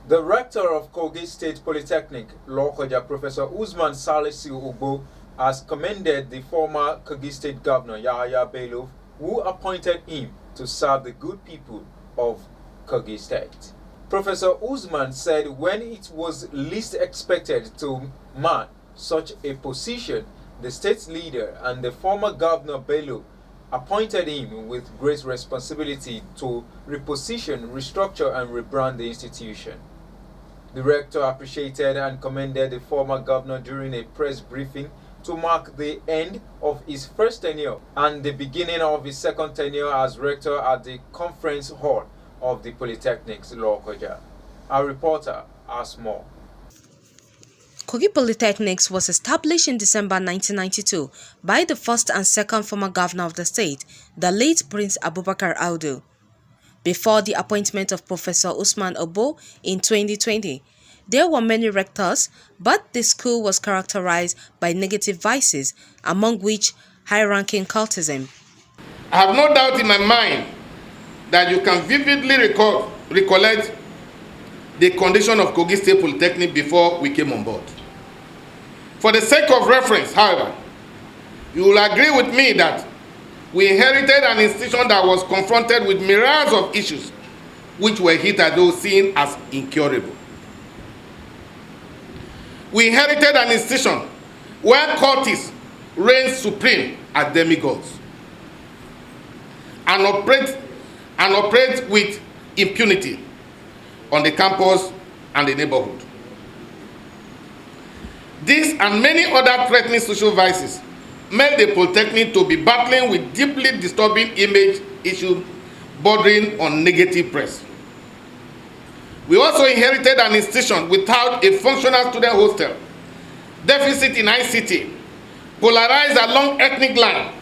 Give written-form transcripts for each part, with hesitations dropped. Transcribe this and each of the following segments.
The Rector of Kogi State Polytechnic, Lokoja, Professor Usman Salisu Ogbo, has commended the former Kogi State Governor, Yahaya Bello, who appointed him to serve the good people of Kogi State. Professor Usman said when it was least expected to man such a position, the state's leader and the former Governor Bello appointed him with great responsibility to reposition, restructure, and rebrand the institution. The rector appreciated and commended the former governor during a press briefing to mark the end of his first tenure and the beginning of his second tenure as rector at the conference hall of the Polytechnics, Lokoja. Our reporter has more. Kogi Polytechnics was established in December 1992 by the first and second former governor of the state, the late Prince Abubakar Audu. Before the appointment of Professor Usman Ogbo in 2020, there were many rectors, but the school was characterized by negative vices, among which high-ranking cultism. I have no doubt in my mind that you can vividly recollect the condition of Kogi State Polytechnic before we came on board. For the sake of reference, however, you will agree with me that we inherited an institution that was confronted with myriads of issues which were hitherto seen as incurable. We inherited an institution where cultists reign supreme as demigods and operate with impunity on the campus and the neighborhood. This and many other threatening social vices made the Polytechnic to be battling with deeply disturbing image issues bordering on negative press. We also inherited an institution without a functional student hostel, deficit in ICT, polarized along ethnic line,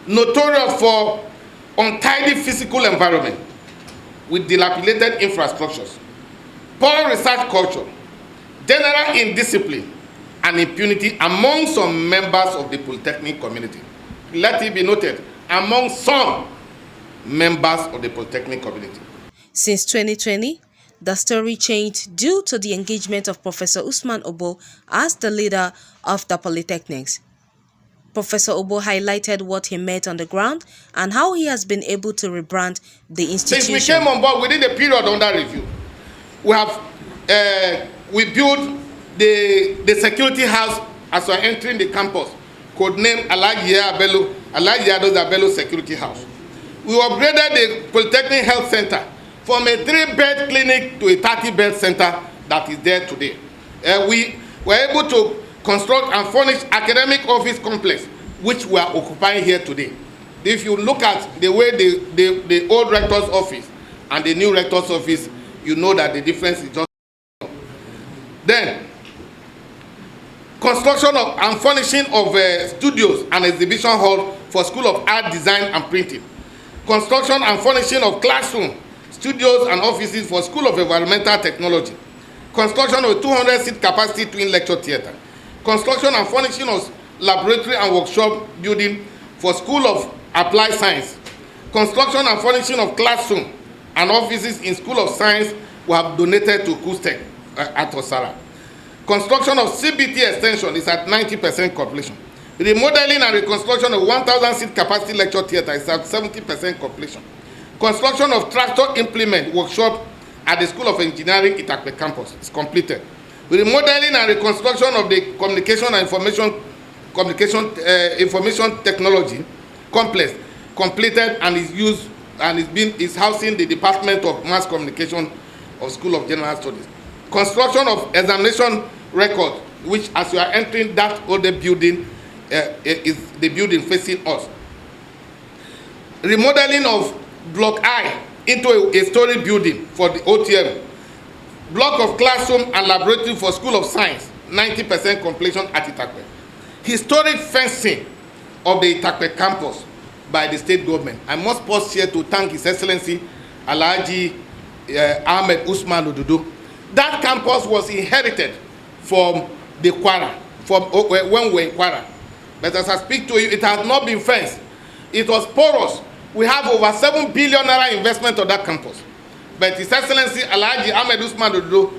notorious for untidy physical environment, with dilapidated infrastructures, poor research culture, general indiscipline, and impunity among some members of the Polytechnic community. Let it be noted, among some members of the Polytechnic community. Since 2020, the story changed due to the engagement of Professor Usman Ogbo as the leader of the Polytechnics. Professor Ogbo highlighted what he met on the ground and how he has been able to rebrand the institution. Since we came on board, within the period under review, we built the security house as we are entering the campus, codenamed Yahaya Bello Security House. We upgraded the Polytechnic Health Center from a 3-bed clinic to a 30-bed center that is there today. We were able to construct and furnish academic office complex, which we are occupying here today. If you look at the way the old rector's office and the new rector's office, you know that the difference is just. Then, construction of and furnishing of studios and exhibition hall for School of Art, Design and Printing. Construction and furnishing of classroom, studios and offices for School of Environmental Technology. Construction of 200-seat capacity twin lecture theater. Construction and furnishing of laboratory and workshop building for School of Applied Science. Construction and furnishing of classroom and offices in School of Science we have donated to KUSTEC at Osara. Construction of CBT extension is at 90% completion. Remodeling and reconstruction of 1,000-seat capacity lecture theater is at 70% completion. Construction of tractor implement workshop at the School of Engineering Itakpe campus is completed. Remodeling and reconstruction of the communication and information technology complex completed and is housing the Department of Mass Communication of School of General Studies. Construction of examination record, which as you are entering that older building is the building facing us. Remodeling of Block I into a story building for the OTM. Block of classroom and laboratory for School of Science, 90% completion at Itakpe. Historic fencing of the Itakpe campus by the state government. I must pause here to thank His Excellency Alhaji Ahmed Usman Odudu. That campus was inherited from the Kwara, from when we were in Kwara. But as I speak to you, it has not been fenced. It was porous. We have over 7 billion naira investment on that campus. But His Excellency Alhaji Ahmed Usman Ododo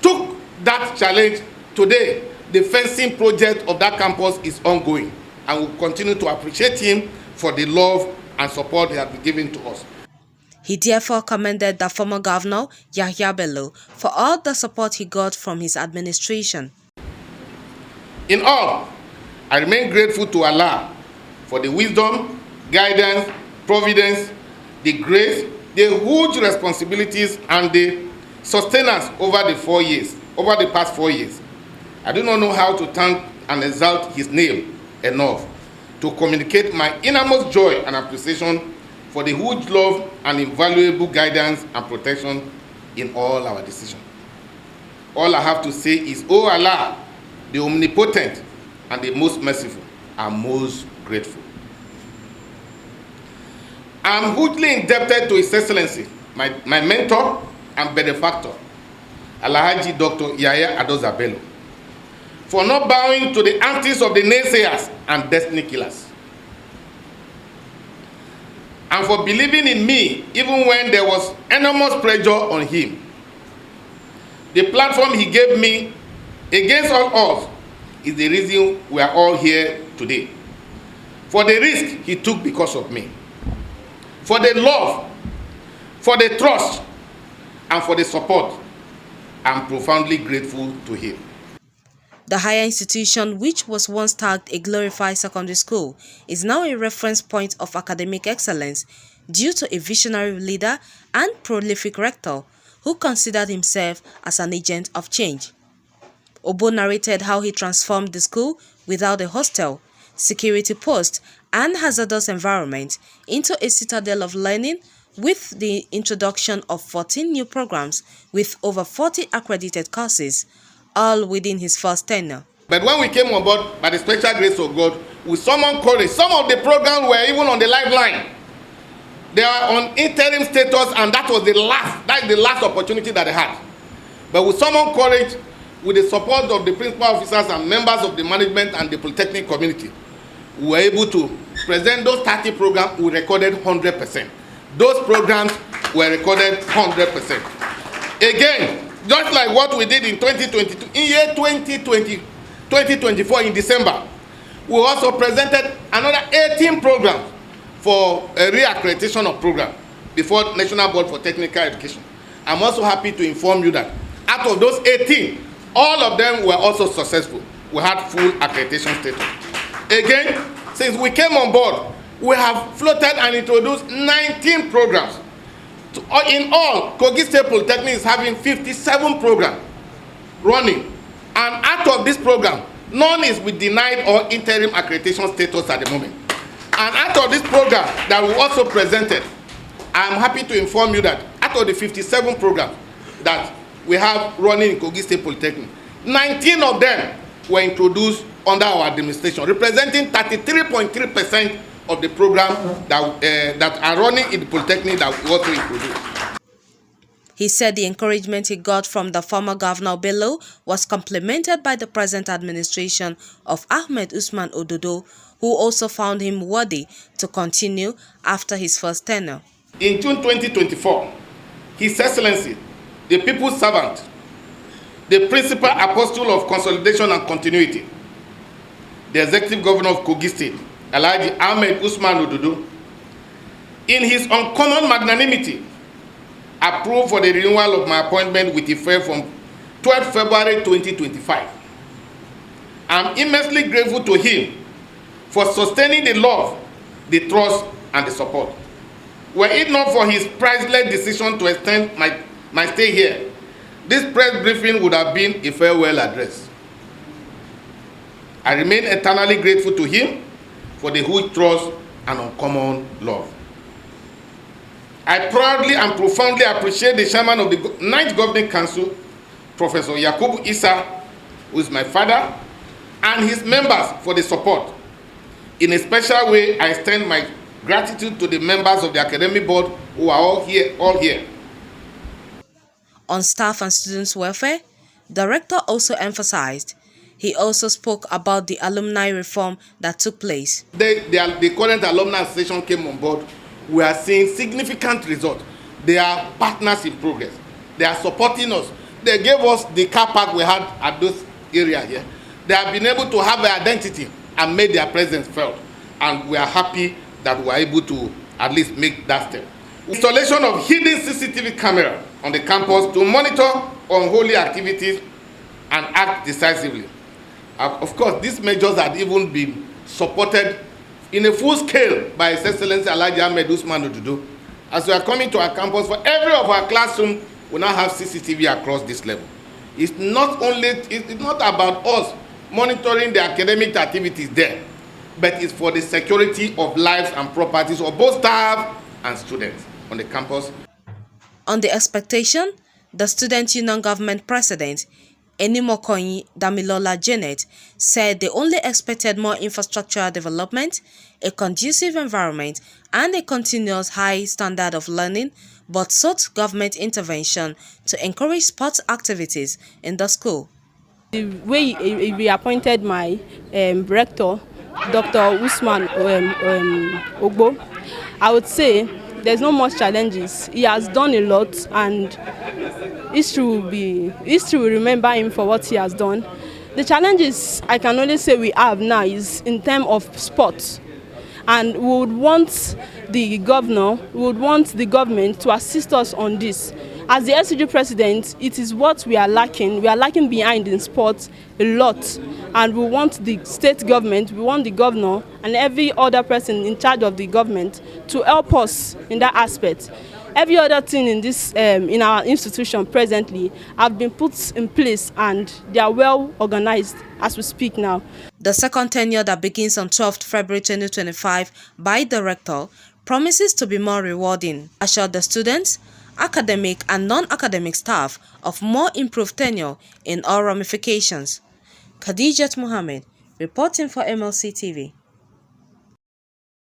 took that challenge. Today, the fencing project of that campus is ongoing, and we'll continue to appreciate him for the love and support he has been giving to us. He therefore commended the former governor, Yahaya Bello, for all the support he got from his administration. In all, I remain grateful to Allah for the wisdom, guidance, providence, the grace, the huge responsibilities, and the sustenance over the past 4 years. I do not know how to thank and exalt His name enough to communicate my innermost joy and appreciation for the huge love and invaluable guidance and protection in all our decisions. All I have to say is, oh Allah, the omnipotent and the most merciful, I'm most grateful. I'm hugely indebted to His Excellency, my mentor and benefactor, Alhaji Dr. Yahaya Bello, for not bowing to the antics of the naysayers and destiny killers, and for believing in me even when there was enormous pressure on him. The platform he gave me against all odds is the reason we are all here today. For the risk he took because of me, for the love, for the trust, and for the support, I'm profoundly grateful to him. The higher institution, which was once tagged a glorified secondary school, is now a reference point of academic excellence due to a visionary leader and prolific rector who considered himself as an agent of change. Ogbo narrated how he transformed the school without a hostel, security post, and hazardous environment into a citadel of learning with the introduction of 14 new programs with over 40 accredited courses, all within his first tenure. But when we came on board, by the special grace of God, with summoned courage, some of the programs were even on the lifeline. They are on interim status, and that is the last opportunity that they had. But with summoned courage, with the support of the principal officers and members of the management and the polytechnic community, we were able to present those 30 programs. We recorded 100%. Those programs were recorded 100%. Again, just like what we did in 2022, in year 2024 in December, we also presented another 18 programs for a re-accreditation of program before National Board for Technical Education. I'm also happy to inform you that out of those 18, all of them were also successful. We had full accreditation status. Again, since we came on board, we have floated and introduced 19 programs. In all, Kogi State Polytechnic is having 57 programs running. And out of this program, none is with denied or interim accreditation status at the moment. And out of this program that we also presented, I'm happy to inform you that out of the 57 programs that we have running in Kogi State Polytechnic, 19 of them were introduced under our administration, representing 33.3% of the program that are running in the Polytechnic that we also introduced. He said the encouragement he got from the former Governor Bello was complemented by the present administration of Ahmed Usman Ododo, who also found him worthy to continue after his first tenure. In June 2024, His Excellency, the People's Servant, the Principal Apostle of Consolidation and Continuity, the Executive Governor of Kogi State, Alhaji Ahmed Usman Ododo, in his uncommon magnanimity, approved for the renewal of my appointment with effect from 12 February 2025. I'm immensely grateful to him for sustaining the love, the trust, and the support. Were it not for his priceless decision to extend my stay here, this press briefing would have been a farewell address. I remain eternally grateful to him for the huge trust and uncommon love. I proudly and profoundly appreciate the chairman of the 9th Governing Council, Professor Yakubu Issa, who is my father, and his members for the support. In a special way, I extend my gratitude to the members of the academic board who are all here. On staff and students' welfare, the rector also emphasized. He also spoke about the alumni reform that took place. The current alumni association came on board. We are seeing significant results. They are partners in progress. They are supporting us. They gave us the car park we had at those areas here. They have been able to have an identity and made their presence felt. And we are happy that we are able to at least make that step. Installation of hidden CCTV camera on the campus to monitor unholy activities and act decisively. Of course, these measures had even been supported in a full scale by His Excellency Alhaji Usman Salisu. As we are coming to our campus, for every of our classroom, we now have CCTV across this level. It's not about us monitoring the academic activities there, but it's for the security of lives and properties of both staff and students on the campus. On the expectation, the Student Union Government President, Enimokoyi Damilola Janet, said they only expected more infrastructural development, a conducive environment, and a continuous high standard of learning, but sought government intervention to encourage sports activities in the school. The way he reappointed my rector, Dr. Usman Ogbo, I would say there's no much challenges. He has done a lot, and history will remember him for what he has done. The challenges I can only say we have now is in terms of sports, and we would want the government to assist us on this. As the SCG president, it is what we are lacking. We are lacking behind in sports a lot, and we want the state government, we want the governor and every other person in charge of the government to help us in that aspect. Every other thing in this in our institution presently have been put in place, and they are well organized as we speak now. The second tenure that begins on 12th February 2025 by the rector promises to be more rewarding, assured the students, academic and non-academic staff of more improved tenure in all ramifications. Khadijat Mohammed, reporting for MLC TV.